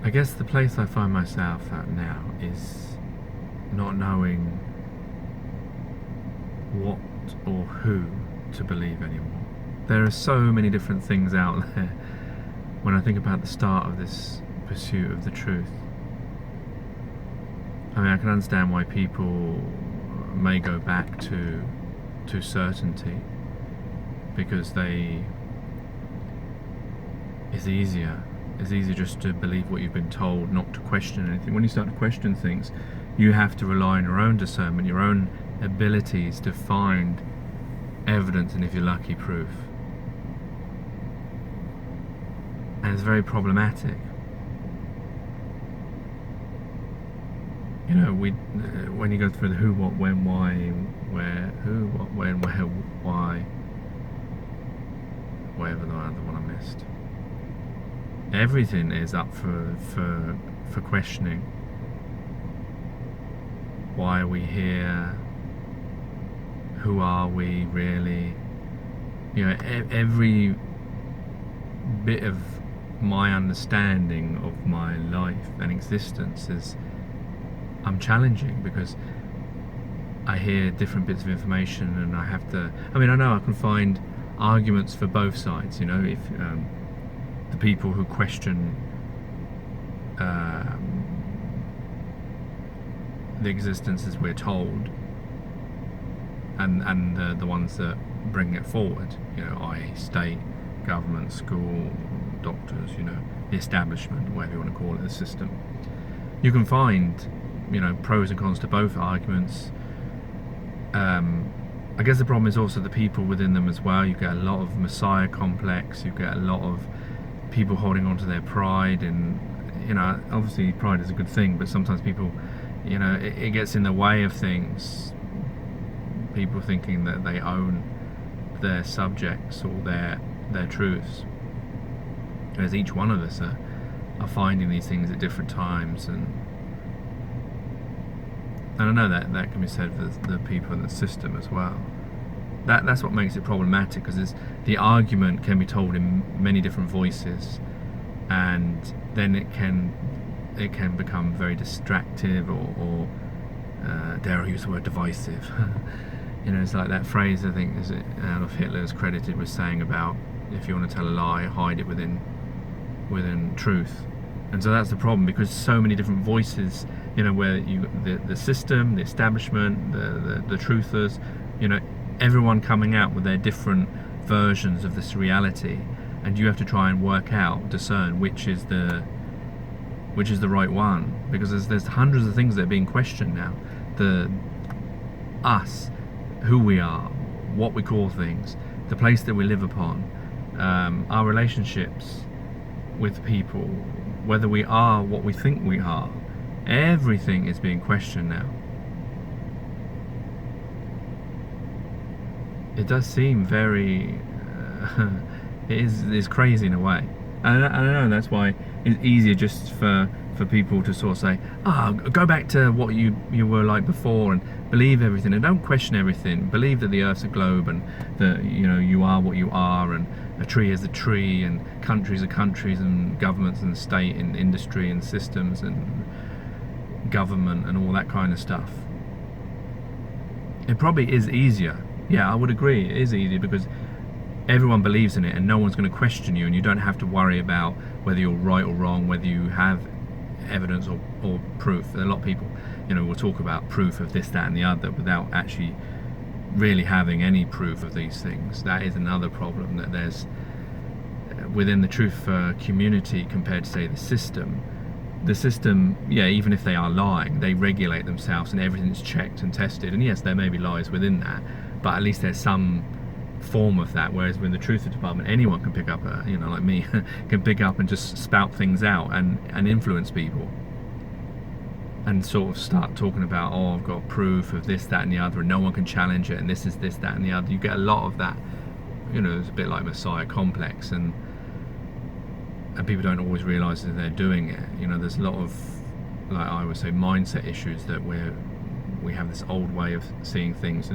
I guess the place I find myself at now is not knowing what or who to believe anymore. There are so many different things out there when I think about the start of this pursuit of the truth. I mean, I can understand why people may go back to certainty because it's easier. It's easier just to believe what you've been told, not to question anything. When you start to question things, you have to rely on your own discernment, your own abilities to find evidence and, if you're lucky, proof. And it's very problematic. You know, when you go through the who, what, when, why, where, who, what, when, where, why, whatever the other one I missed. Everything is up for questioning. Why are we here? Who are we really? You know, every bit of my understanding of my life and existence is I'm challenging because I hear different bits of information and I have to. I mean, I know I can find arguments for both sides. You know, if the people who question the existence as we're told, and the ones that bring it forward, you know, i.e. state, government, school, doctors, you know, the establishment, whatever you want to call it, the system. You can find, you know, pros and cons to both arguments. I guess the problem is also the people within them as well. You get a lot of messiah complex, you get a lot of people holding on to their pride, and, you know, obviously pride is a good thing, but sometimes people, you know, it gets in the way of things. People thinking that they own their subjects or their truths. Whereas each one of us are finding these things at different times, and I know that can be said for the people in the system as well. That's what makes it problematic, because the argument can be told in many different voices, and then it can become very distractive or dare I use the word divisive. You know, it's like that phrase, I think, is Adolf Hitler is credited with saying about, if you want to tell a lie, hide it within truth. And so that's the problem, because so many different voices, you know, where the system, the establishment, the truthers, you know, everyone coming out with their different versions of this reality, and you have to try and work out, discern which is the right one, because there's hundreds of things that are being questioned now. Us, who we are, what we call things, the place that we live upon, our relationships with people, whether we are what we think we are. Everything is being questioned now. It does seem very it is crazy in a way, and I know that's why it's easier just for people to sort of say, go back to what you were like before and believe everything and don't question everything. Believe that the Earth's a globe, and that, you know, you are what you are, and a tree is a tree, and countries are countries, and governments and state and industry and systems and government and all that kind of stuff. It probably is easier. Yeah, I would agree, it is easier because everyone believes in it and no one's going to question you, and you don't have to worry about whether you're right or wrong, whether you have evidence or proof. And a lot of people, you know, will talk about proof of this, that and the other without actually really having any proof of these things. That is another problem that there's within the truth community compared to, say, the system. The system, yeah, even if they are lying, they regulate themselves and everything's checked and tested. And yes, there may be lies within that, but at least there's some form of that. Whereas with the truth department, anyone can pick up you know, like me, can pick up and just spout things out and influence people, and sort of start talking about, oh, I've got proof of this, that and the other, and no one can challenge it, and this is this, that and the other. You get a lot of that, you know. It's a bit like messiah complex, and people don't always realise that they're doing it. You know, there's a lot of, like I would say, mindset issues that we have this old way of seeing things.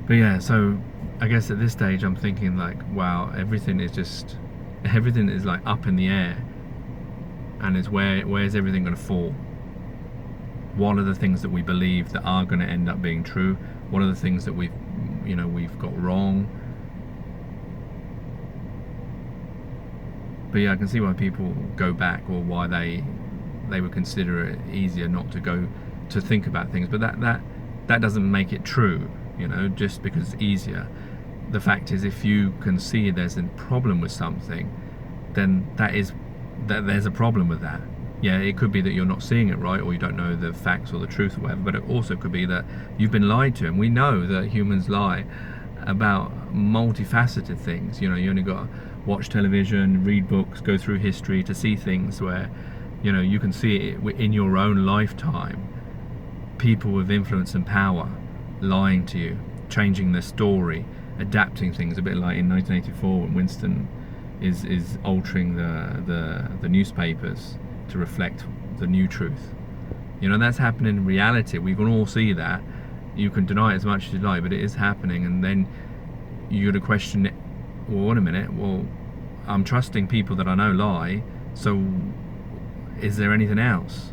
But yeah, so I guess at this stage I'm thinking like, wow, everything is like up in the air. and it's where's everything going to fall? What are the things that we believe that are going to end up being true? What are the things that we've got wrong? But yeah, I can see why people go back, or why they would consider it easier not to go to think about things. But that doesn't make it true, just because it's easier. The fact is, if you can see there's a problem with something, then there's a problem with that. Yeah, it could be that you're not seeing it right, or you don't know the facts or the truth or whatever, but it also could be that you've been lied to. And we know that humans lie about multifaceted things. You only got to watch television, read books, go through history to see things where, you can see it in your own lifetime. People with influence and power lying to you, changing their story, adapting things, a bit like in 1984 when Winston is altering the newspapers to reflect the new truth. That's happening in reality. We can all see that. You can deny it as much as you like, but it is happening. And then you got to question it. Well, wait a minute. Well, I'm trusting people that I know lie. So is there anything else?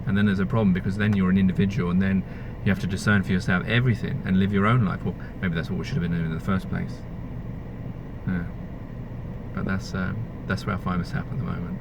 And then there's a problem, because then you're an individual, and then you have to discern for yourself everything and live your own life. Well, maybe that's what we should have been doing in the first place. Yeah. But that's where I find myself at the moment.